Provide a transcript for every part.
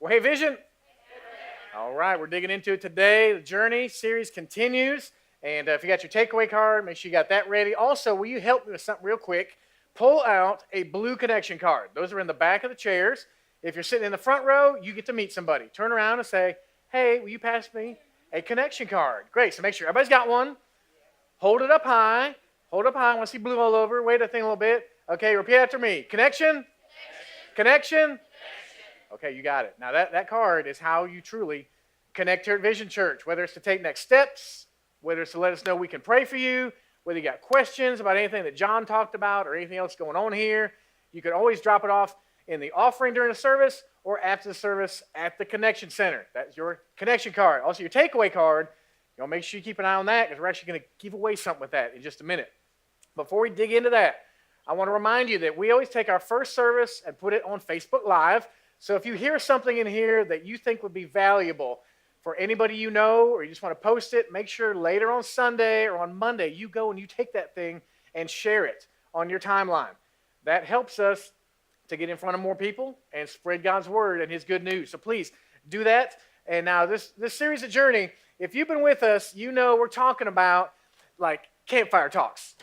Well, hey, Vision. All right, we're digging into it today. The Journey series continues. And if you got your takeaway card, make sure you got that ready. Also, will you help me with something real quick? Pull out a blue connection card. Those are in the back of the chairs. If you're sitting in the front row, you get to meet somebody. Turn around and say, hey, will you pass me a connection card? Great. So make sure everybody's got one. Hold it up high. Hold it up high. I want to see blue all over. Wait that thing a little bit. Okay, repeat after me. Connection? Connection? Okay, you got it. Now that card is how you truly connect here at Vision Church, whether it's to take next steps, whether it's to let us know we can pray for you, whether you got questions about anything that John talked about or anything else going on here. You can always drop it off in the offering during the service or after the service at the Connection Center. That's your connection card. Also, your takeaway card, make sure you keep an eye on that because we're actually going to give away something with that in just a minute. Before we dig into that, I want to remind you that we always take our first service and put it on Facebook Live. So if you hear something in here that you think would be valuable for anybody you know, or you just want to post it, make sure later on Sunday or on Monday you go and you take that thing and share it on your timeline. That helps us to get in front of more people and spread God's word and his good news. So please do that. And now this series of Journey, if you've been with us, you know we're talking about like campfire talks.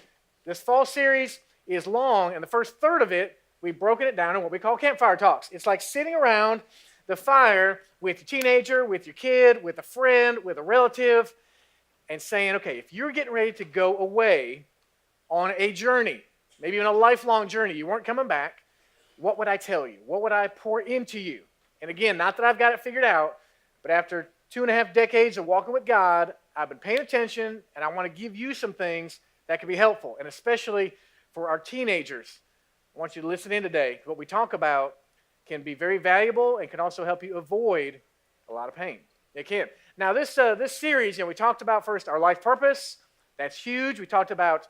This fall series is long, and the first third of it, we've broken it down in what we call campfire talks. It's like sitting around the fire with your teenager, with your kid, with a friend, with a relative, and saying, okay, if you're getting ready to go away on a journey, maybe on a lifelong journey, you weren't coming back, what would I tell you? What would I pour into you? And again, not that I've got it figured out, but after 2.5 decades of walking with God, I've been paying attention, and I want to give you some things that can be helpful, and especially for our teenagers. I want you to listen in today. What we talk about can be very valuable and can also help you avoid a lot of pain. It can. Now, this series, we talked about first our life purpose. That's huge. We talked about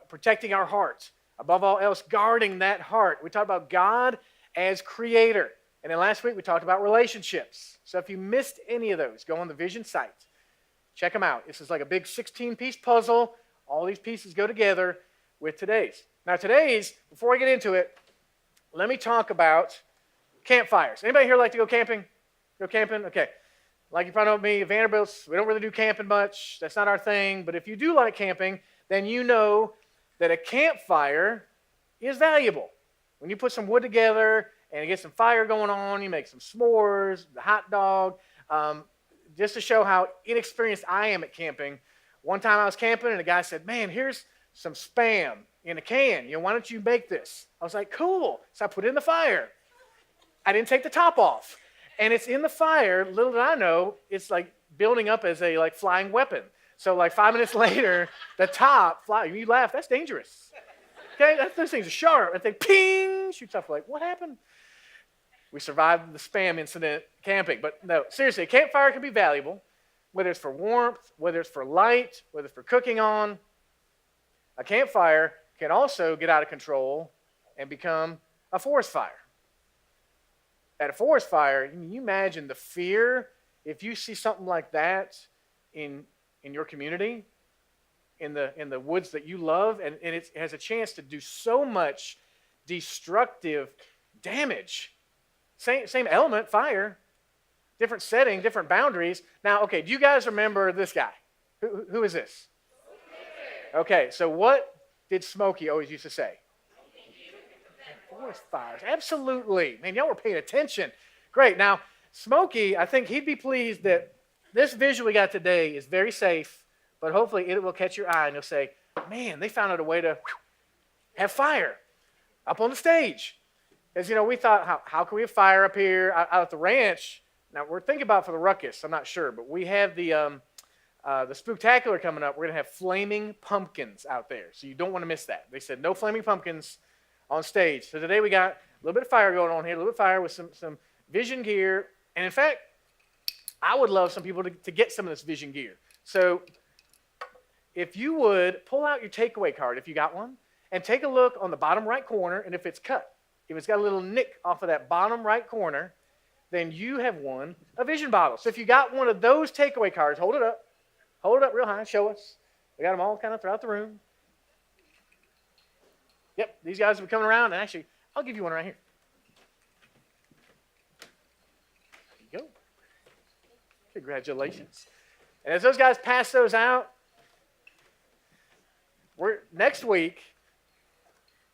protecting our heart. Above all else, guarding that heart. We talked about God as creator. And then last week, we talked about relationships. So if you missed any of those, go on the Vision site. Check them out. This is like a big 16-piece puzzle. All these pieces go together with today's. Now today's, before I get into it, let me talk about campfires. Anybody here like to go camping? Go camping? Okay. Like you probably know me, Vanderbilt's, we don't really do camping much. That's not our thing. But if you do like camping, then you know that a campfire is valuable. When you put some wood together and you get some fire going on, you make some s'mores, the hot dog. Just to show how inexperienced I am at camping, one time I was camping and a guy said, man, here's some Spam in a can. Why don't you make this? I was like, cool. So I put it in the fire. I didn't take the top off. And it's in the fire. Little did I know, it's like building up as a flying weapon. So 5 minutes later, the top flies. You laugh, that's dangerous. Okay, those things are sharp. And they ping, shoots up. What happened? We survived the Spam incident camping. But no, seriously, a campfire can be valuable, whether it's for warmth, whether it's for light, whether it's for cooking on. A campfire can also get out of control and become a forest fire. At a forest fire, you imagine the fear if you see something like that in your community, in the woods that you love, and it has a chance to do so much destructive damage. Same element, fire, different setting, different boundaries. Now, okay, do you guys remember this guy? Who is this? Okay, so what did Smokey always used to say? Forest fires, absolutely. Man, y'all were paying attention. Great. Now, Smokey, I think he'd be pleased that this visual we got today is very safe, but hopefully it will catch your eye and you'll say, man, they found out a way to have fire up on the stage. Because, we thought, how can we have fire up here out at the ranch? Now, we're thinking about for the ruckus, I'm not sure, but we have the Spooktacular coming up. We're going to have flaming pumpkins out there, so you don't want to miss that. They said no flaming pumpkins on stage. So today we got a little bit of fire going on here, a little bit of fire with some Vision gear. And in fact, I would love some people to get some of this Vision gear. So if you would, pull out your takeaway card if you got one, and take a look on the bottom right corner, and if it's cut, if it's got a little nick off of that bottom right corner, then you have won a Vision bottle. So if you got one of those takeaway cards, hold it up. Hold it up real high, show us. We got them all kind of throughout the room. Yep, these guys will be coming around, and actually, I'll give you one right here. Congratulations. And as those guys pass those out, next week,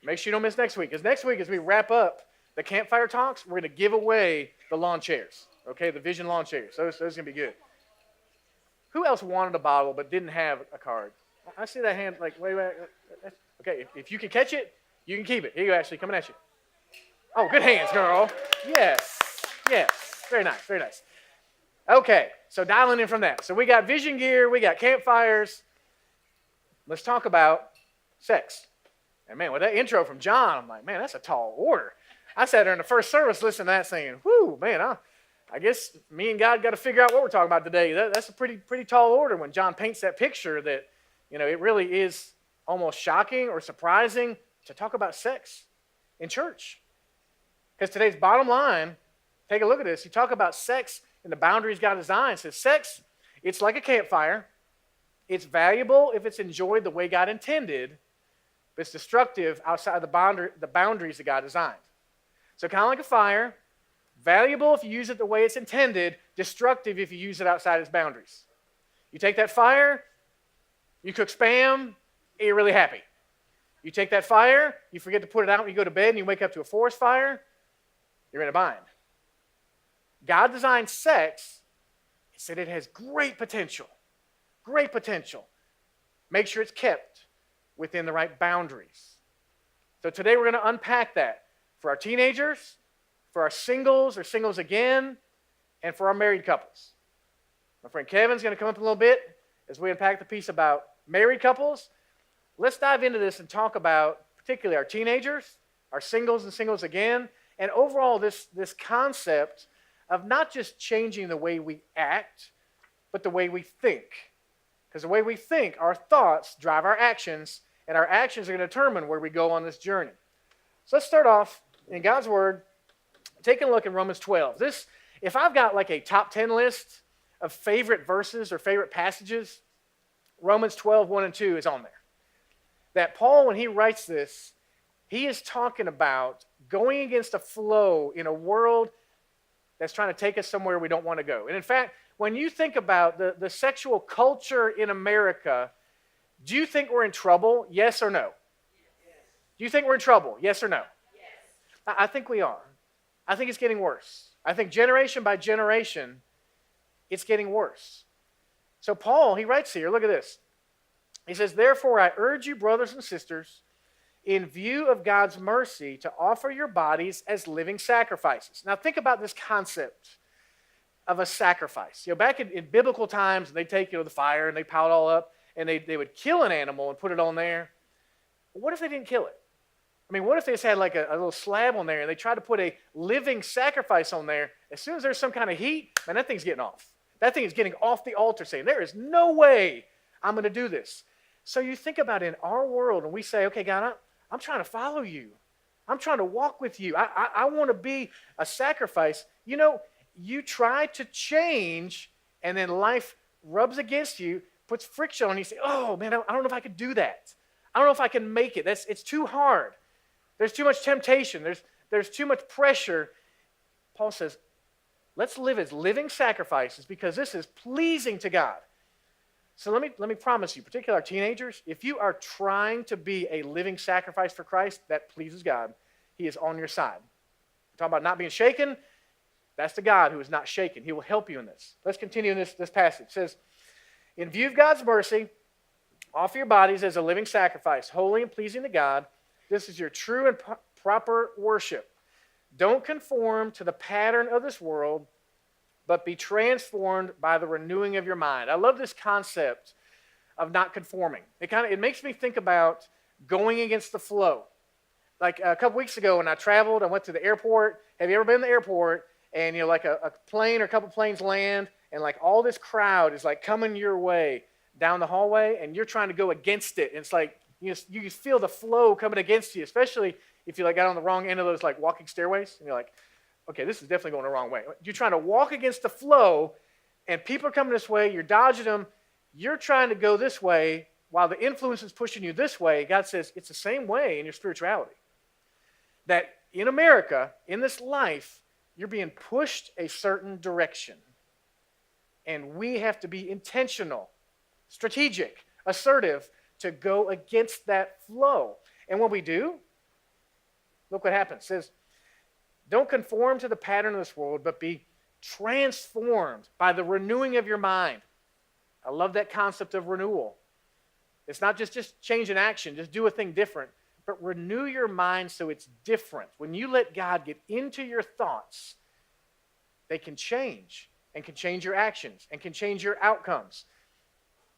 make sure you don't miss next week, because next week as we wrap up the campfire talks, we're going to give away the lawn chairs, okay, the Vision lawn chairs. Those are going to be good. Who else wanted a bottle but didn't have a card? I see that hand like, wait. Okay, if you can catch it, you can keep it. Here you go, Ashley, coming at you. Oh, good hands, girl. Yes. Very nice, very nice. Okay, so dialing in from that. So we got Vision gear, we got campfires. Let's talk about sex. And man, with that intro from John, I'm like, man, that's a tall order. I sat there in the first service listening to that saying, whoo, man, I guess me and God got to figure out what we're talking about today. That's a pretty tall order when John paints that picture that, it really is almost shocking or surprising to talk about sex in church. Because today's bottom line, take a look at this. You talk about sex and the boundaries God designed. It says sex, it's like a campfire. It's valuable if it's enjoyed the way God intended, but it's destructive outside the boundaries that God designed. So kind of like a fire, valuable if you use it the way it's intended, destructive if you use it outside its boundaries. You take that fire, you cook Spam, and you're really happy. You take that fire, you forget to put it out when you go to bed, and you wake up to a forest fire, you're in a bind. God designed sex. He said it has great potential. Great potential. Make sure it's kept within the right boundaries. So today we're going to unpack that for our teenagers, for our singles or singles again, and for our married couples. My friend Kevin's going to come up a little bit as we unpack the piece about married couples. Let's dive into this and talk about particularly our teenagers, our singles and singles again, and overall this concept of not just changing the way we act, but the way we think. Because the way we think, our thoughts drive our actions, and our actions are going to determine where we go on this journey. So let's start off in God's Word, taking a look in Romans 12. If I've got like a top 10 list of favorite verses or favorite passages, Romans 12, 1 and 2 is on there. That Paul, when he writes this, he is talking about going against a flow in a world that's trying to take us somewhere we don't want to go. And in fact, when you think about the sexual culture in America, do you think we're in trouble? Yes or no? Yes. Do you think we're in trouble? Yes or no? Yes. I think we are. I think it's getting worse. I think generation by generation, it's getting worse. So Paul, he writes here, look at this. He says, therefore I urge you, brothers and sisters, in view of God's mercy, to offer your bodies as living sacrifices. Now think about this concept of a sacrifice. Back in biblical times, they take the fire and they pile it all up, and they would kill an animal and put it on there. But what if they didn't kill it? I mean, what if they just had like a little slab on there and they tried to put a living sacrifice on there? As soon as there's some kind of heat, man, that thing's getting off. That thing is getting off the altar saying, there is no way I'm going to do this. So you think about in our world, and we say, okay, God, I'm trying to follow you. I'm trying to walk with you. I want to be a sacrifice. You try to change, and then life rubs against you, puts friction on you. You say, oh, man, I don't know if I could do that. I don't know if I can make it. It's too hard. There's too much temptation. There's too much pressure. Paul says, let's live as living sacrifices because this is pleasing to God. So let me promise you, particularly our teenagers, if you are trying to be a living sacrifice for Christ that pleases God, He is on your side. We're talking about not being shaken. That's the God who is not shaken. He will help you in this. Let's continue in this passage. It says, in view of God's mercy, offer your bodies as a living sacrifice, holy and pleasing to God. This is your true and proper worship. Don't conform to the pattern of this world, but be transformed by the renewing of your mind. I love this concept of not conforming. It makes me think about going against the flow. Like a couple weeks ago when I traveled, I went to the airport. Have you ever been to the airport? And like a plane or a couple planes land, and like all this crowd is like coming your way down the hallway, and you're trying to go against it. And it's like you feel the flow coming against you, especially if you like got on the wrong end of those like walking stairways, and you're like, okay, this is definitely going the wrong way. You're trying to walk against the flow, and people are coming this way. You're dodging them. You're trying to go this way while the influence is pushing you this way. God says it's the same way in your spirituality. That in America, in this life, you're being pushed a certain direction. And we have to be intentional, strategic, assertive to go against that flow. And when we do, look what happens. It says, don't conform to the pattern of this world, but be transformed by the renewing of your mind. I love that concept of renewal. It's not just change in action, just do a thing different, but renew your mind so it's different. When you let God get into your thoughts, they can change and can change your actions and can change your outcomes.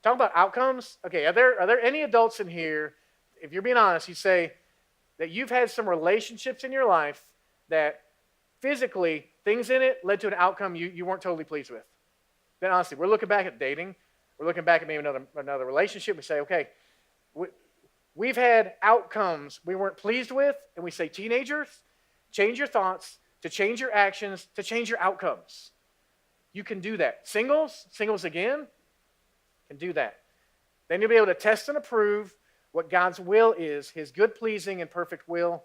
Talk about outcomes. Okay, are there any adults in here, if you're being honest, you say that you've had some relationships in your life that physically, things in it led to an outcome you weren't totally pleased with? Then honestly, we're looking back at dating. We're looking back at maybe another relationship. We say, okay, we've had outcomes we weren't pleased with, and we say, teenagers, change your thoughts to change your actions to change your outcomes. You can do that. Singles again, can do that. Then you'll be able to test and approve what God's will is, his good, pleasing, and perfect will.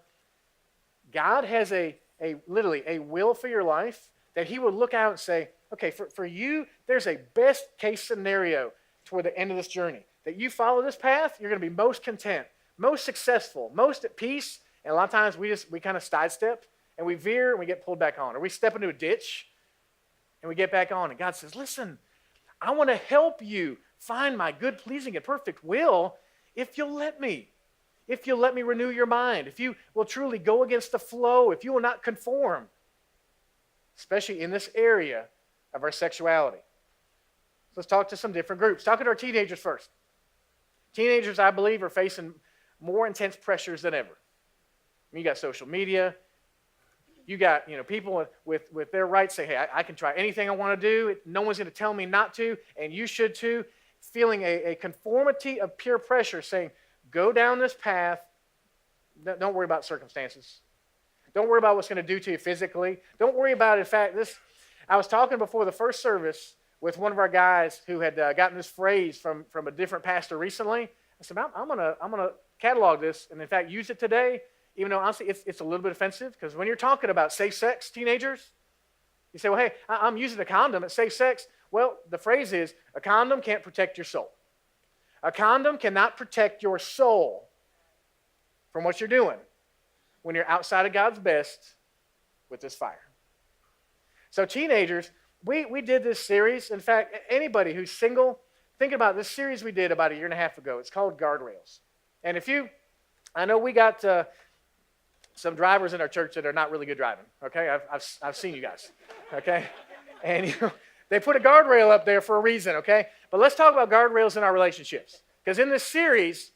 God has literally a will for your life that he will look out and say, okay, for you, there's a best case scenario toward the end of this journey. That you follow this path, you're going to be most content, most successful, most at peace. And a lot of times we kind of sidestep and we veer and we get pulled back on. Or we step into a ditch and we get back on. And God says, listen, I want to help you find my good, pleasing, and perfect will if you'll let me. If you'll let me renew your mind. If you will truly go against the flow. If you will not conform. Especially in this area of our sexuality. So let's talk to some different groups. Talking to our teenagers first. Teenagers, I believe, are facing more intense pressures than ever. I mean, you got social media. You got people with their rights say, hey, I can try anything I want to do. No one's going to tell me not to, and you should too. Feeling a conformity of peer pressure, saying, go down this path. Don't worry about circumstances. Don't worry about what's going to do to you physically. Don't worry about, in fact, I was talking before the first service with one of our guys who had gotten this phrase from a different pastor recently. I said, I'm gonna catalog this and, in fact, use it today, even though, honestly, it's a little bit offensive, because when you're talking about safe sex, teenagers, you say, well, hey, I'm using a condom. It's safe sex. Well, the phrase is, a condom can't protect your soul. A condom cannot protect your soul from what you're doing when you're outside of God's best with this fire. So teenagers, we did this series. In fact, anybody who's single, think about this series we did about a year and a half ago. It's called Guardrails. And I know we got some drivers in our church that are not really good driving, okay? I've seen you guys, okay? And they put a guardrail up there for a reason, okay? But let's talk about guardrails in our relationships. Because in this series,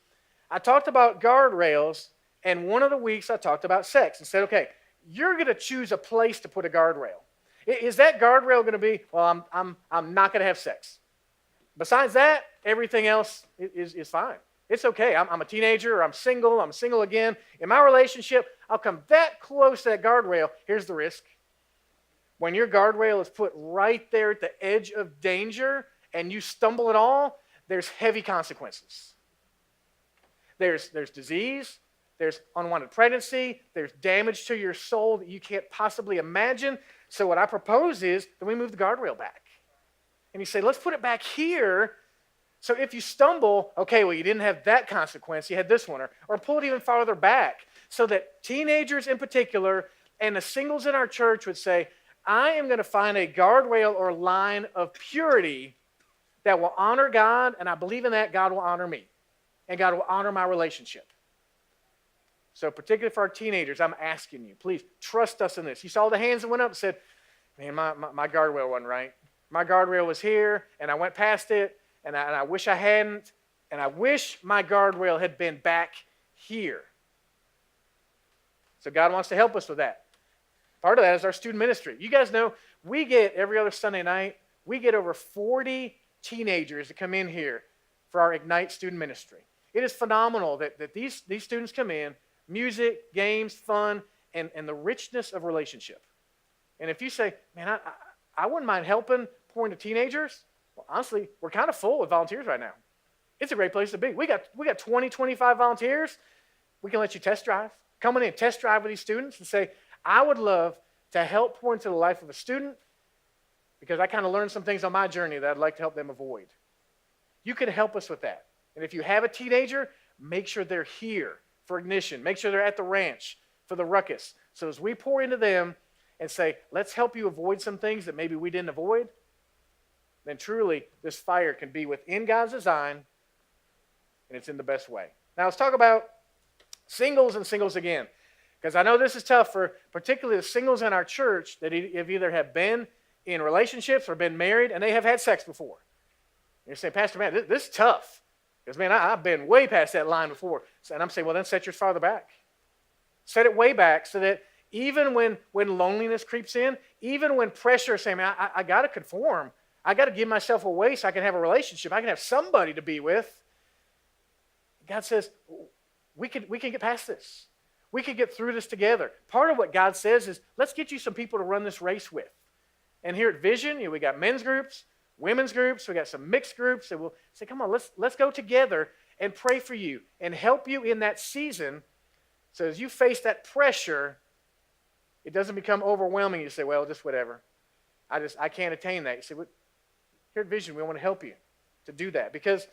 I talked about guardrails, and one of the weeks I talked about sex and said, okay, you're going to choose a place to put a guardrail. Is that guardrail going to be, well, I'm not going to have sex? Besides that, everything else is fine. It's okay. I'm a teenager, or I'm single again. In my relationship, I'll come that close to that guardrail. Here's the risk. When your guardrail is put right there at the edge of danger and you stumble at all, there's heavy consequences. There's disease, there's unwanted pregnancy, there's damage to your soul that you can't possibly imagine. So what I propose is that we move the guardrail back. And you say, let's put it back here. So if you stumble, okay, well, you didn't have that consequence, you had this one. Or pull it even farther back so that teenagers in particular and the singles in our church would say, I am going to find a guardrail or line of purity that will honor God, and I believe in that God will honor me, and God will honor my relationship. So particularly for our teenagers, I'm asking you, please trust us in this. You saw the hands that went up and said, man, my guardrail wasn't right. My guardrail was here, and I went past it, and I wish I hadn't, and I wish my guardrail had been back here. So God wants to help us with that. Part of that is our student ministry. You guys know we get every other Sunday night, we get over 40 teenagers that come in here for our Ignite student ministry. It is phenomenal that these students come in, music, games, fun, and the richness of relationship. And if you say, man, I wouldn't mind helping pouring to teenagers, well, honestly, we're kind of full with volunteers right now. It's a great place to be. We got 20, 25 volunteers. We can let you test drive. Come in and test drive with these students and say, I would love to help pour into the life of a student because I kind of learned some things on my journey that I'd like to help them avoid. You can help us with that. And if you have a teenager, make sure they're here for ignition. Make sure they're at the ranch for the ruckus. So as we pour into them and say, let's help you avoid some things that maybe we didn't avoid, then truly this fire can be within God's design, and it's in the best way. Now let's talk about singles and singles again, because I know this is tough for particularly the singles in our church that either been in relationships or been married and they have had sex before. And you're saying, Pastor, man, this is tough. Because, man, I've been way past that line before. And I'm saying, well, then set yours farther back. Set it way back so that even when loneliness creeps in, even when pressure is saying, man, I got to conform. I got to give myself away so I can have a relationship. I can have somebody to be with. God says, we can get past this. We can get through this together. Part of what God says is, let's get you some people to run this race with. And here at Vision, we got men's groups, women's groups, we got some mixed groups, and we'll say, come on, let's go together and pray for you and help you in that season. So as you face that pressure, it doesn't become overwhelming. You say, well, just whatever. I can't attain that. You say, well, here at Vision, we want to help you to do that. Because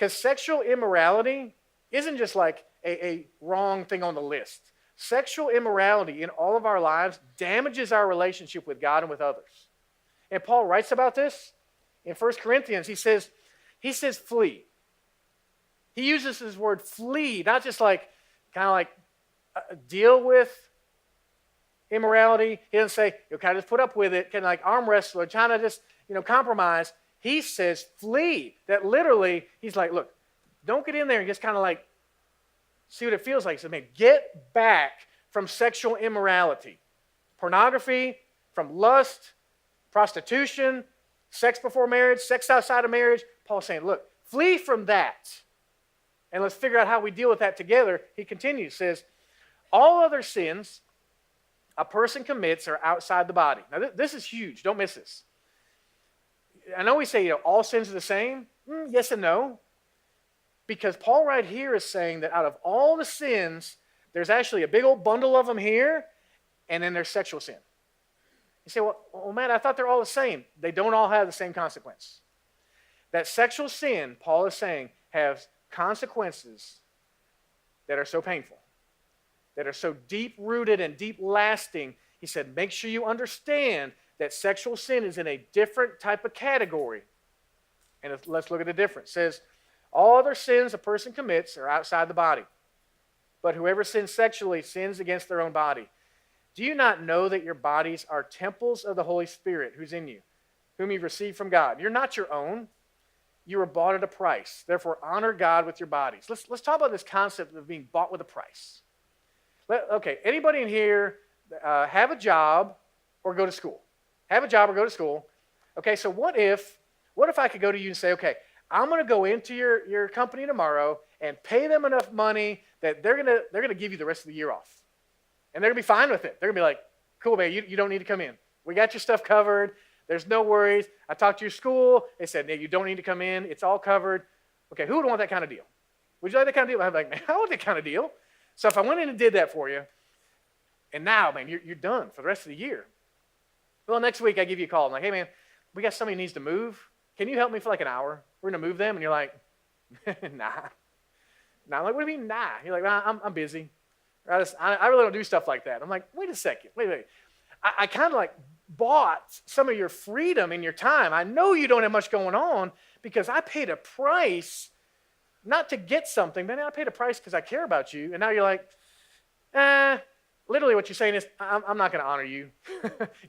sexual immorality isn't just like a wrong thing on the list. Sexual immorality in all of our lives damages our relationship with God and with others. And Paul writes about this in 1 Corinthians. He says flee. He uses this word flee, not just like kind of like deal with immorality. He doesn't say, kind of just put up with it, kind of like arm wrestle or trying to just, compromise. He says flee. That literally, he's like, look, don't get in there and just kind of like see what it feels like. He says, man, get back from sexual immorality. Pornography, from lust, prostitution, sex before marriage, sex outside of marriage. Paul's saying, look, flee from that. And let's figure out how we deal with that together. He continues, says, all other sins a person commits are outside the body. Now, this is huge. Don't miss this. I know we say, all sins are the same. Yes and no. Because Paul right here is saying that out of all the sins, there's actually a big old bundle of them here, and then there's sexual sin. You say, well, Matt, I thought they're all the same. They don't all have the same consequence. That sexual sin, Paul is saying, has consequences that are so painful, that are so deep-rooted and deep-lasting. He said, make sure you understand that sexual sin is in a different type of category. And let's look at the difference. It says, all other sins a person commits are outside the body. But whoever sins sexually sins against their own body. Do you not know that your bodies are temples of the Holy Spirit who's in you, whom you've received from God? You're not your own. You were bought at a price. Therefore, honor God with your bodies. Let's talk about this concept of being bought with a price. Okay, anybody in here have a job or go to school? Have a job or go to school. Okay, so what if I could go to you and say, okay, I'm going to go into your company tomorrow and pay them enough money that they're going to give you the rest of the year off. And they're going to be fine with it. They're going to be like, cool, man, you don't need to come in. We got your stuff covered. There's no worries. I talked to your school. They said, no, you don't need to come in. It's all covered. Okay, who would want that kind of deal? Would you like that kind of deal? I'm like, man, I want that kind of deal. So if I went in and did that for you, and now, man, you're done for the rest of the year. Well, next week I give you a call. I'm like, hey, man, we got somebody who needs to move. Can you help me for like an hour? We're going to move them. And you're like, nah. I'm like, what do you mean, nah? You're like, nah, I'm busy. I really don't do stuff like that. I'm like, wait a second. Wait. I kind of like bought some of your freedom in your time. I know you don't have much going on because I paid a price not to get something, but I paid a price because I care about you. And now you're like, literally what you're saying is, I'm not going to honor you.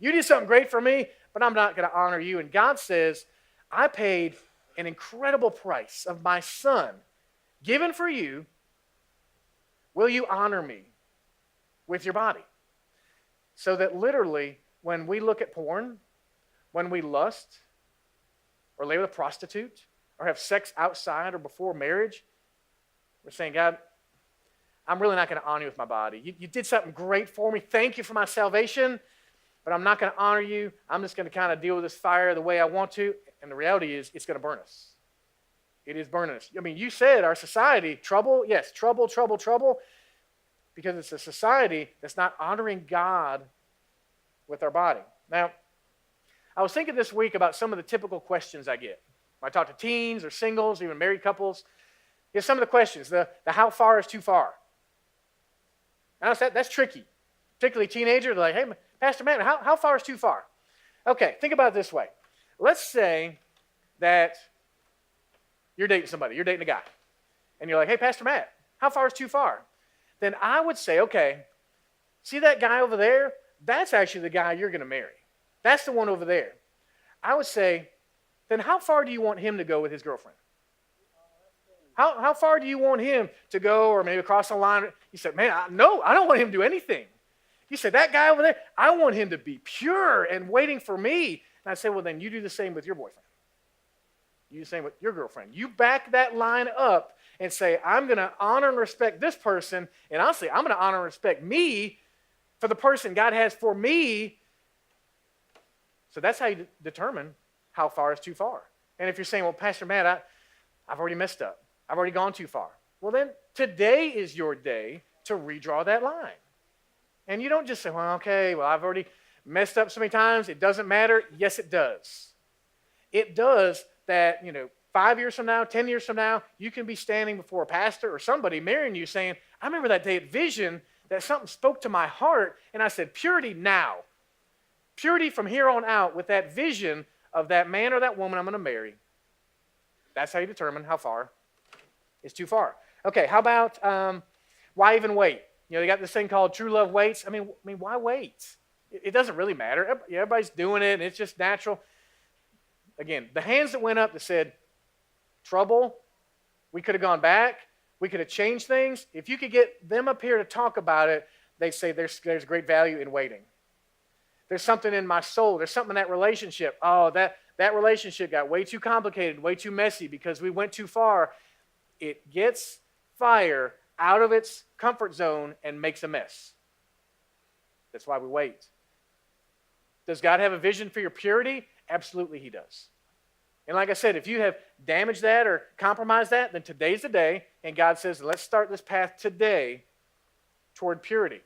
You did something great for me, but I'm not going to honor you. And God says, I paid an incredible price of my son given for you. Will you honor me with your body? So that literally, when we look at porn, when we lust, or lay with a prostitute, or have sex outside or before marriage, we're saying, God, I'm really not going to honor you with my body. You did something great for me. Thank you for my salvation, but I'm not going to honor you. I'm just going to kind of deal with this fire the way I want to. And the reality is, it's going to burn us. It is burning us. I mean, you said our society, trouble. Yes, trouble. Because it's a society that's not honoring God with our body. Now, I was thinking this week about some of the typical questions I get. When I talk to teens or singles, even married couples, here's some of the questions. The how far is too far? Now, that's tricky. Particularly teenagers, they're like, hey, Pastor Matt, how far is too far? Okay, think about it this way. Let's say that you're dating somebody, you're dating a guy, and you're like, hey, Pastor Matt, how far is too far? Then I would say, okay, see that guy over there? That's actually the guy you're going to marry. That's the one over there. I would say, then how far do you want him to go with his girlfriend? How far do you want him to go, or maybe across the line? You said, man, I don't want him to do anything. You said, that guy over there, I want him to be pure and waiting for me. And I say, well, then you do the same with your boyfriend. You do the same with your girlfriend. You back that line up and say, I'm going to honor and respect this person, and honestly, I'm going to honor and respect me for the person God has for me. So that's how you determine how far is too far. And if you're saying, well, Pastor Matt, I've already messed up. I've already gone too far. Well, then today is your day to redraw that line. And you don't just say, well, okay, well, I've already messed up so many times. It doesn't matter. Yes, it does. It does that, 5 years from now, 10 years from now, you can be standing before a pastor or somebody marrying you saying, I remember that day at Vision that something spoke to my heart, and I said, purity now. Purity from here on out with that vision of that man or that woman I'm going to marry. That's how you determine how far is too far. Okay, how about why even wait? They got this thing called true love waits. I mean, why wait? It doesn't really matter. Everybody's doing it, and it's just natural. Again, the hands that went up that said, trouble, we could have gone back, we could have changed things. If you could get them up here to talk about it, they say there's great value in waiting. There's something in my soul. There's something in that relationship. Oh, that relationship got way too complicated, way too messy because we went too far. It gets fire out of its comfort zone and makes a mess. That's why we wait. Does God have a vision for your purity? Absolutely, he does. And like I said, if you have damaged that or compromised that, then today's the day, and God says, let's start this path today toward purity.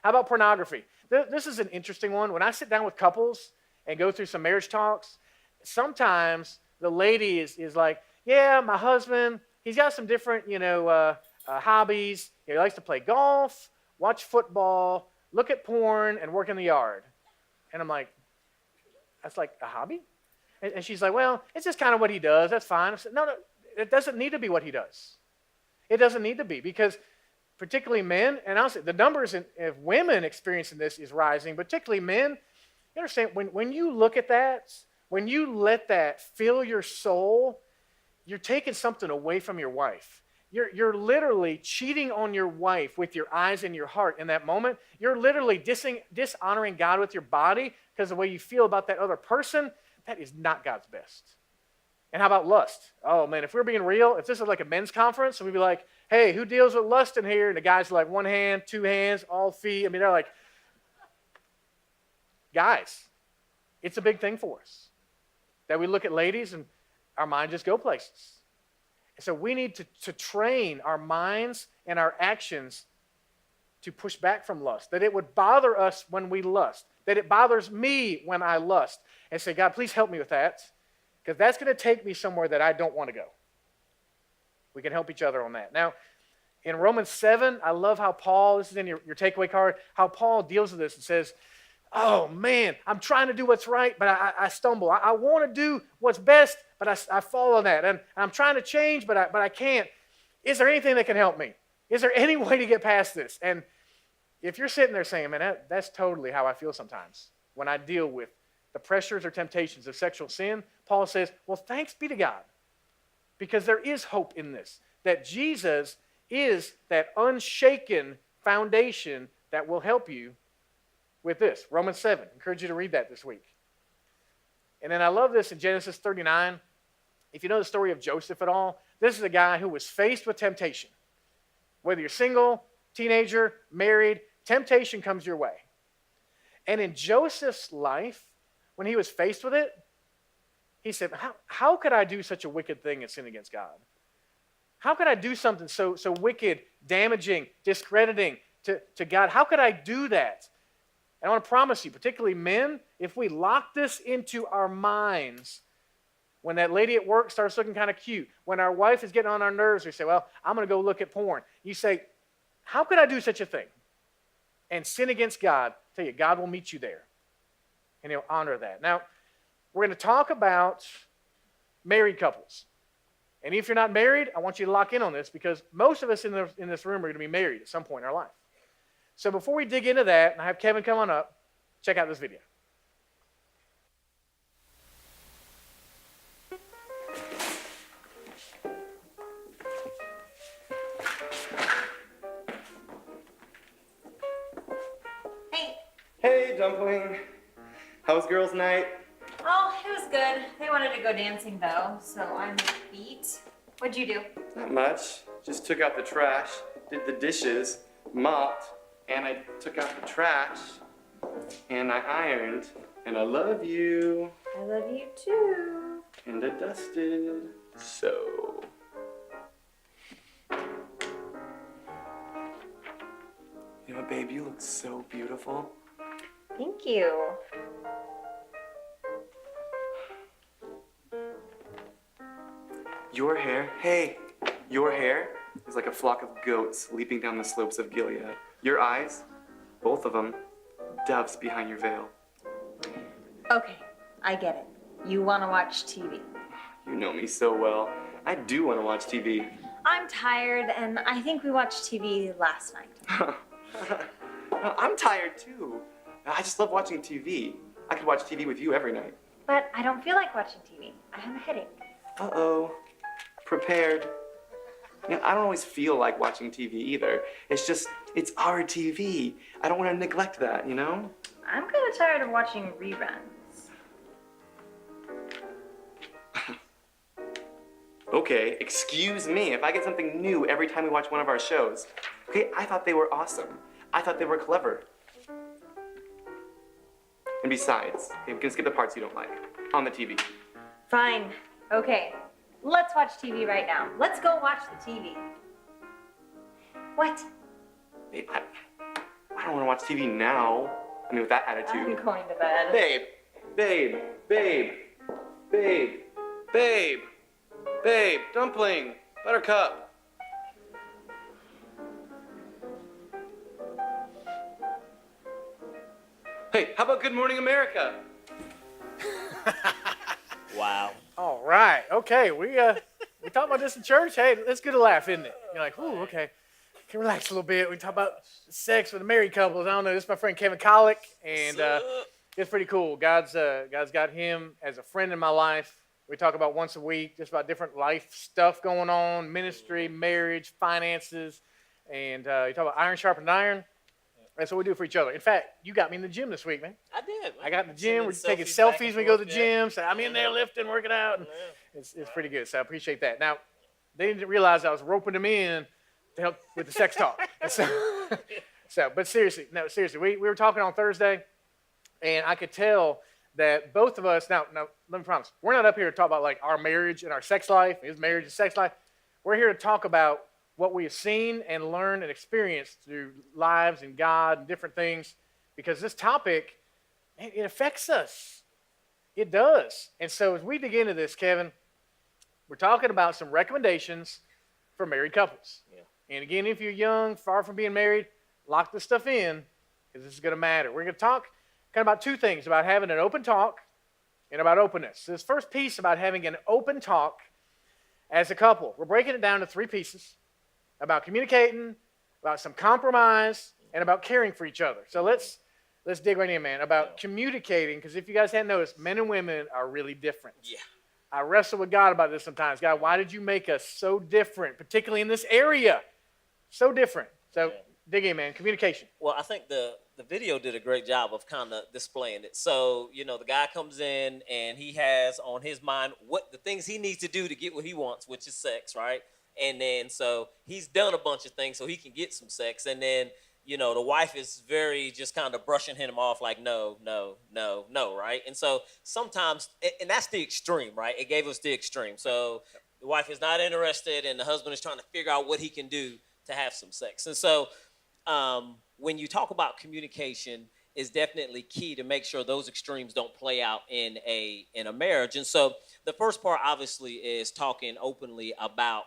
How about pornography? This is an interesting one. When I sit down with couples and go through some marriage talks, sometimes the lady is like, yeah, my husband, he's got some different, hobbies. He likes to play golf, watch football, look at porn, and work in the yard. And I'm like, that's like a hobby? And she's like, well, it's just kind of what he does. That's fine. I said, no, it doesn't need to be what he does. It doesn't need to be, because particularly men, and honestly, the numbers of women experiencing this is rising, particularly men. You understand, when you look at that, when you let that fill your soul, you're taking something away from your wife. You're literally cheating on your wife with your eyes and your heart in that moment. You're literally dishonoring God with your body because of the way you feel about that other person. That is not God's best. And how about lust? Oh, man, if we're being real, if this is like a men's conference, and we'd be like, hey, who deals with lust in here? And the guys are like, one hand, two hands, all feet. I mean, they're like, guys, it's a big thing for us that we look at ladies and our mind just go places. And so we need to train our minds and our actions to push back from lust, that it would bother us when we lust, that it bothers me when I lust, and say, God, please help me with that, because that's going to take me somewhere that I don't want to go. We can help each other on that. Now, in Romans 7, I love how Paul, this is in your takeaway card, how Paul deals with this and says, oh, man, I'm trying to do what's right, but I stumble. I want to do what's best, but I fall on that. And I'm trying to change, but I can't. Is there anything that can help me? Is there any way to get past this? And if you're sitting there saying, man, that's totally how I feel sometimes when I deal with the pressures or temptations of sexual sin, Paul says, well, thanks be to God, because there is hope in this, that Jesus is that unshaken foundation that will help you with this. Romans 7. I encourage you to read that this week. And then I love this in Genesis 39. If you know the story of Joseph at all, this is a guy who was faced with temptation. Whether you're single, teenager, married, temptation comes your way. And in Joseph's life, when he was faced with it, he said, how could I do such a wicked thing and sin against God? How could I do something so wicked, damaging, discrediting to God? How could I do that? And I want to promise you, particularly men, if we lock this into our minds, when that lady at work starts looking kind of cute, when our wife is getting on our nerves, we say, well, I'm going to go look at porn. You say, how could I do such a thing and sin against God? I tell you, God will meet you there, and he'll honor that. Now, we're going to talk about married couples. And if you're not married, I want you to lock in on this, because most of us in this room are going to be married at some point in our life. So before we dig into that, and I have Kevin come on up, check out this video. Hey, Dumpling. How was girls' night? Oh, it was good. They wanted to go dancing though, so I'm beat. What'd you do? Not much. Just took out the trash, did the dishes, mopped, and I took out the trash, and I ironed, and I love you. I love you too. And I dusted. So. You know, babe, you look so beautiful. Thank you. Your hair, hey, your hair is like a flock of goats leaping down the slopes of Gilead. Your eyes, both of them, doves behind your veil. Okay, I get it. You want to watch TV. You know me so well. I do want to watch TV. I'm tired, and I think we watched TV last night. I'm tired too. I just love watching TV. I could watch TV with you every night. But I don't feel like watching TV. I have a headache. Uh-oh. Prepared. You know, I don't always feel like watching TV either. It's our TV. I don't want to neglect that, you know? I'm kind of tired of watching reruns. Okay, excuse me if I get something new every time we watch one of our shows. Okay, I thought they were awesome. I thought they were clever. And besides, okay, we can skip the parts you don't like on the TV. Fine. Okay. Let's watch TV right now. Let's go watch the TV. What? Babe, I don't want to watch TV now. I mean, with that attitude. I'm going to bed. Babe, babe, babe, babe, babe, babe, Dumpling, Buttercup. Hey, how about Good Morning America? Wow. All right. Okay. We talk about this in church. Hey, it's good to laugh, isn't it? You're like, ooh, okay. Can relax a little bit. We talk about sex with the married couples. I don't know. This is my friend Kevin Colick, and it's pretty cool. God's got him as a friend in my life. We talk about once a week, just about different life stuff going on, ministry, marriage, finances, and you talk about iron sharpened iron. That's what we do for each other. In fact, you got me in the gym this week, man. I did. I got in the gym. We're taking selfies when we go to the gym. So I'm in there lifting, working out. And it's pretty good. So I appreciate that. Now, they didn't realize I was roping them in to help with the sex talk. But seriously, we were talking on Thursday, and I could tell that both of us, now let me promise, we're not up here to talk about like our marriage and our sex life, his marriage and sex life. We're here to talk about what we have seen and learned and experienced through lives and God and different things, because this topic, it affects us. It does. And so as we dig into this, Kevin, we're talking about some recommendations for married couples. Yeah. And again, if you're young, far from being married, lock this stuff in, because this is going to matter. We're going to talk kind of about two things, about having an open talk and about openness. This first piece about having an open talk as a couple, we're breaking it down to three pieces: about communicating, about some compromise, and about caring for each other. So let's dig right in, man, about communicating, because if you guys hadn't noticed, men and women are really different. Yeah. I wrestle with God about this sometimes. God, why did you make us so different, particularly in this area? So different. So dig in, man. Communication. Well, I think the video did a great job of kind of displaying it. So, you know, the guy comes in and he has on his mind what the things he needs to do to get what he wants, which is sex, right? And then so he's done a bunch of things so he can get some sex. And then, you know, the wife is very just kind of brushing him off like, no, right? And so sometimes, and that's the extreme, right? It gave us the extreme. So the wife is not interested and the husband is trying to figure out what he can do to have some sex. And so when you talk about communication, is definitely key to make sure those extremes don't play out in a marriage. And so the first part obviously is talking openly about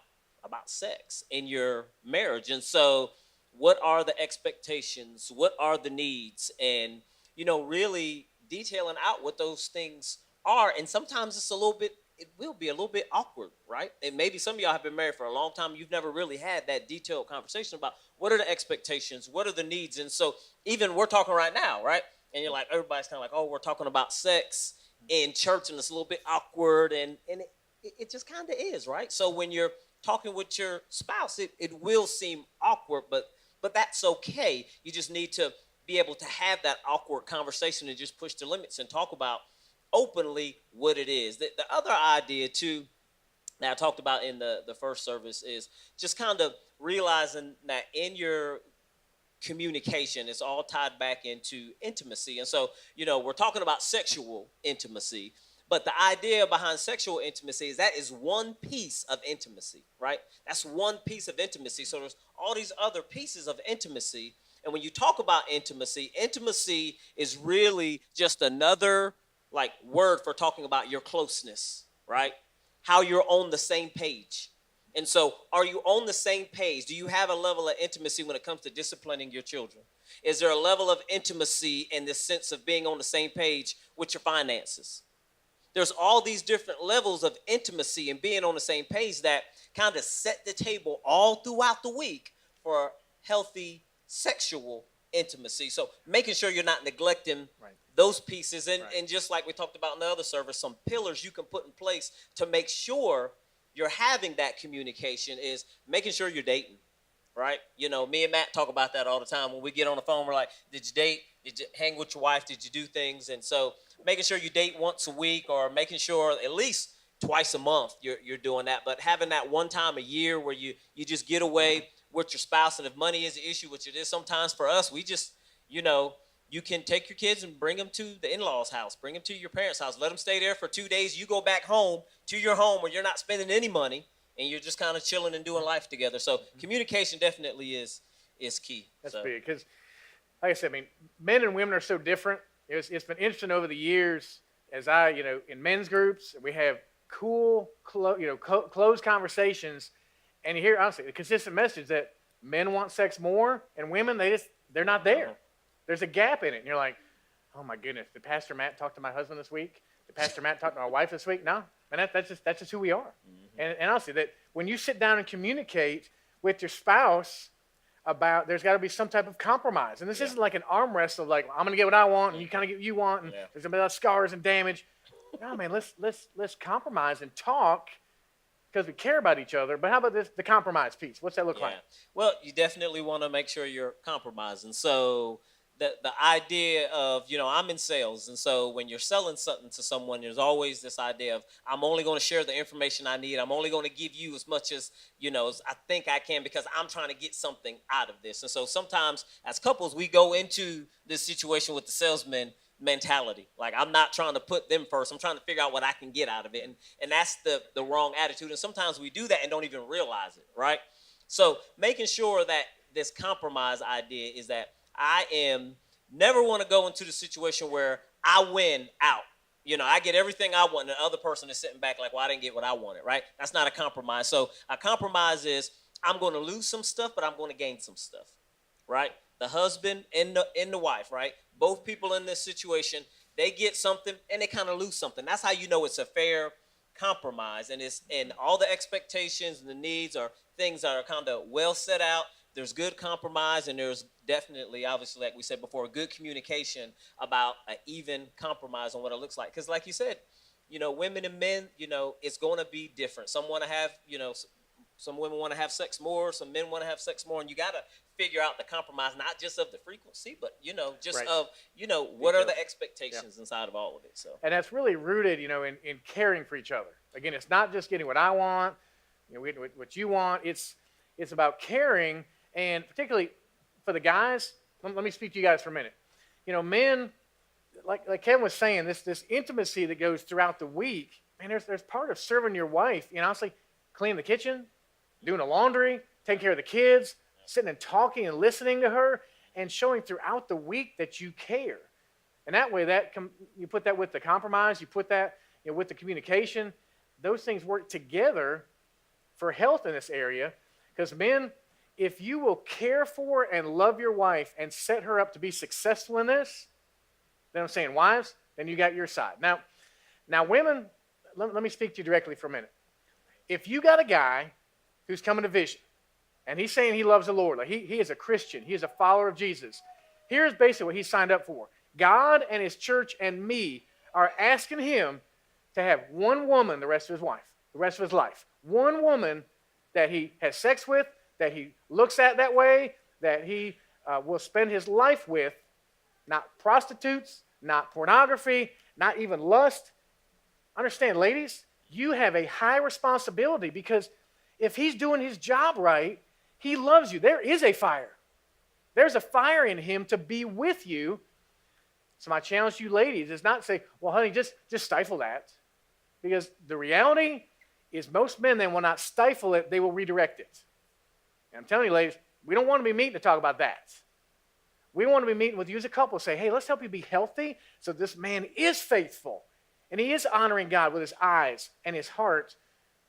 sex in your marriage. And so what are the expectations? What are the needs? And really detailing out what those things are. And sometimes it will be a little bit awkward, right? And maybe some of y'all have been married for a long time. You've never really had that detailed conversation about what are the expectations, what are the needs. And so even we're talking right now, right? And you're like, everybody's kind of like, oh, we're talking about sex in church, and it's a little bit awkward, and it just kind of is, right? So when you're talking with your spouse, it will seem awkward, but that's okay. You just need to be able to have that awkward conversation and just push the limits and talk about openly what it is. The other idea too that I talked about in the first service is just kind of realizing that in your communication, it's all tied back into intimacy. And so, we're talking about sexual intimacy, but the idea behind sexual intimacy is that is one piece of intimacy, right? That's one piece of intimacy. So there's all these other pieces of intimacy. And when you talk about intimacy, intimacy is really just another word for talking about your closeness, right? How you're on the same page. And so are you on the same page? Do you have a level of intimacy when it comes to disciplining your children? Is there a level of intimacy in this sense of being on the same page with your finances? There's all these different levels of intimacy and being on the same page that kind of set the table all throughout the week for healthy sexual intimacy. So making sure you're not neglecting those pieces. And just like we talked about in the other service, some pillars you can put in place to make sure you're having that communication is making sure you're dating, right? Me and Matt talk about that all the time. When we get on the phone, we're like, did you date? Did you hang with your wife? Did you do things? And so making sure you date once a week, or making sure at least twice a month you're doing that. But having that one time a year where you just get away with your spouse. And if money is an issue, which it is sometimes for us, we just, you can take your kids and bring them to the in-laws' house, bring them to your parents' house, let them stay there for 2 days. You go back home to your home where you're not spending any money, and you're just kind of chilling and doing life together. So communication definitely is key. That's big, because like I said, men and women are so different. It's been interesting over the years as in men's groups, we have cool, closed conversations, and you hear, honestly, the consistent message that men want sex more, and women, they're not there. There's a gap in it, and you're like, oh my goodness, did Pastor Matt talk to my husband this week? Did Pastor Matt talk to my wife this week? No, and that's just who we are. And honestly, that when you sit down and communicate with your spouse about, there's got to be some type of compromise, and this isn't like an arm wrestle, like I'm gonna get what I want, and you kind of get what you want, and there's gonna be a lot of scars and damage. No, man, let's compromise and talk, because we care about each other. But how about the compromise piece? What's that look like? Well, you definitely want to make sure you're compromising. So the idea of, I'm in sales. And so when you're selling something to someone, there's always this idea of, I'm only going to share the information I need. I'm only going to give you as much as, as I think I can, because I'm trying to get something out of this. And so sometimes as couples, we go into this situation with the salesman mentality. Like, I'm not trying to put them first. I'm trying to figure out what I can get out of it. And that's the wrong attitude. And sometimes we do that and don't even realize it, right? So making sure that this compromise idea is that I never want to go into the situation where I win out. I get everything I want, and the other person is sitting back like, well, I didn't get what I wanted, right? That's not a compromise. So a compromise is, I'm going to lose some stuff, but I'm going to gain some stuff, right? The husband and the wife, right? Both people in this situation, they get something and they kind of lose something. That's how you know it's a fair compromise. And all the expectations and the needs are things that are kind of well set out. There's good compromise, and there's definitely, obviously, like we said before, good communication about an even compromise on what it looks like. Because like you said, women and men, it's going to be different. Some want to have, some women want to have sex more, some men want to have sex more, and you got to figure out the compromise, not just of the frequency, but, just of, what are the expectations inside of all of it. So, and that's really rooted, in caring for each other. Again, it's not just getting what I want, what you want. It's about caring. And particularly for the guys, let me speak to you guys for a minute. Men, like Kevin was saying, this intimacy that goes throughout the week, man, there's part of serving your wife, honestly, cleaning the kitchen, doing the laundry, taking care of the kids, sitting and talking and listening to her. and showing throughout the week that you care. And that way, you put that with the compromise, you put that with the communication. Those things work together for health in this area. Because men, if you will care for and love your wife and set her up to be successful in this, then I'm saying, wives, then you got your side. Now women, let me speak to you directly for a minute. If you got a guy who's coming to vision, and he's saying he loves the Lord, like he is a Christian, he is a follower of Jesus, here's basically what he signed up for. God and his church and me are asking him to have one woman the rest of his life. One woman that he has sex with, that he looks at that way, that he will spend his life with, not prostitutes, not pornography, not even lust. Understand, ladies, you have a high responsibility because if he's doing his job right, he loves you. There is a fire. There's a fire in him to be with you. So my challenge to you ladies is not to say, well, honey, just stifle that. Because the reality is most men, they will not stifle it, they will redirect it. And I'm telling you, ladies, we don't want to be meeting to talk about that. We want to be meeting with you as a couple, say, hey, let's help you be healthy so this man is faithful. And he is honoring God with his eyes and his heart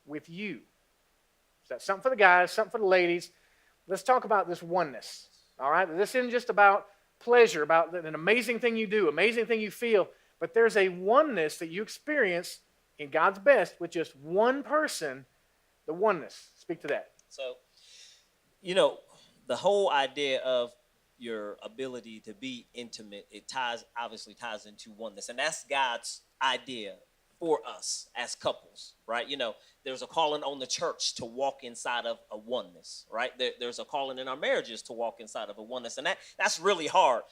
with you. So that's something for the guys, something for the ladies. Let's talk about this oneness, all right? This isn't just about pleasure, about an amazing thing you do, amazing thing you feel, but there's a oneness that you experience in God's best with just one person, the oneness. Speak to that. So, the whole idea of your ability to be intimate, it obviously ties into oneness. And that's God's idea for us as couples, right? There's a calling on the church to walk inside of a oneness, right? There's a calling in our marriages to walk inside of a oneness. And that's really hard.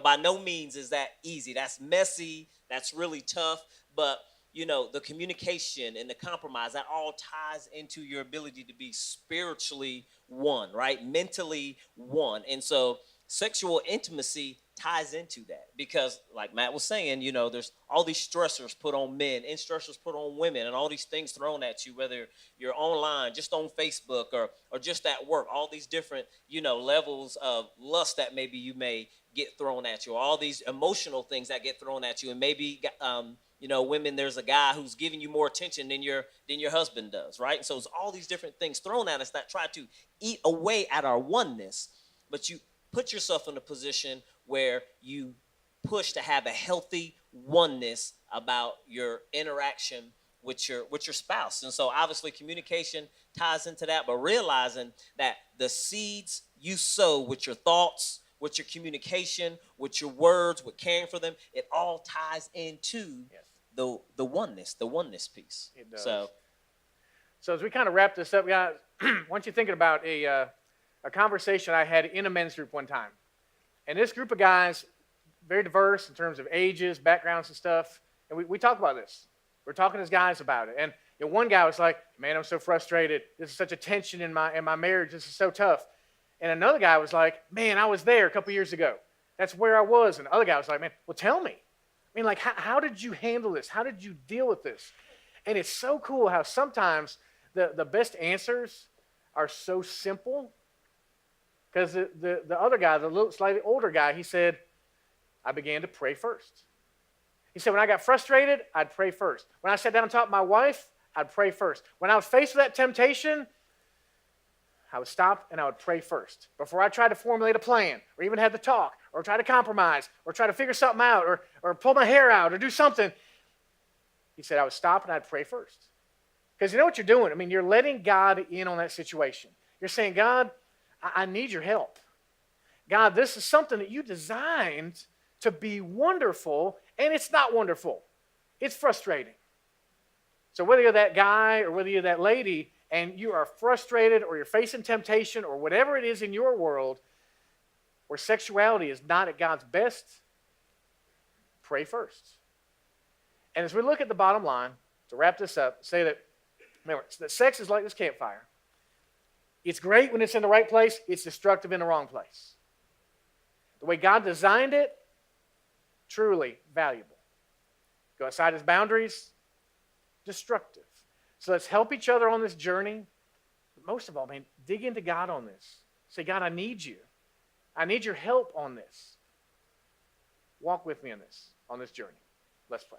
By no means is that easy. That's messy. That's really tough. But, the communication and the compromise, that all ties into your ability to be spiritually one, right? Mentally one. And so sexual intimacy ties into that because, like Matt was saying, there's all these stressors put on men and stressors put on women and all these things thrown at you, whether you're online, just on Facebook or just at work, all these different, levels of lust that maybe you may get thrown at you, all these emotional things that get thrown at you. And maybe, women, there's a guy who's giving you more attention than your husband does, right? And so it's all these different things thrown at us that try to eat away at our oneness, but you put yourself in a position where you push to have a healthy oneness about your interaction with your spouse. And so obviously communication ties into that, but realizing that the seeds you sow with your thoughts, with your communication, with your words, with caring for them, it all ties into the oneness piece. It does. So as we kind of wrap this up, guys, I want you thinking about a conversation I had in a men's group one time. And this group of guys, very diverse in terms of ages, backgrounds and stuff. And we talk about this. We're talking as guys about it. And one guy was like, man, I'm so frustrated. This is such a tension in my marriage. This is so tough. And another guy was like, man, I was there a couple years ago. That's where I was. And the other guy was like, man, well, tell me. I mean, like, how did you handle this? How did you deal with this? And it's so cool how sometimes the best answers are so simple. Because the other guy, the little slightly older guy, he said, I began to pray first. He said, when I got frustrated, I'd pray first. When I sat down and talked to my wife, I'd pray first. When I was faced with that temptation, I would stop and I would pray first. Before I tried to formulate a plan, or even had the talk, or try to compromise, or try to figure something out, or pull my hair out, or do something, he said, I would stop and I'd pray first. Because you know what you're doing? I mean, you're letting God in on that situation. You're saying, God, I need your help. God, this is something that you designed to be wonderful, and it's not wonderful. It's frustrating. So whether you're that guy or whether you're that lady, and you are frustrated or you're facing temptation or whatever it is in your world where sexuality is not at God's best, pray first. And as we look at the bottom line, to wrap this up, say that, remember, that sex is like this campfire. It's great when it's in the right place. It's destructive in the wrong place. The way God designed it, truly valuable. Go outside his boundaries, destructive. So let's help each other on this journey. But most of all, man, dig into God on this. Say, God, I need you. I need your help on this. Walk with me on this journey. Let's pray.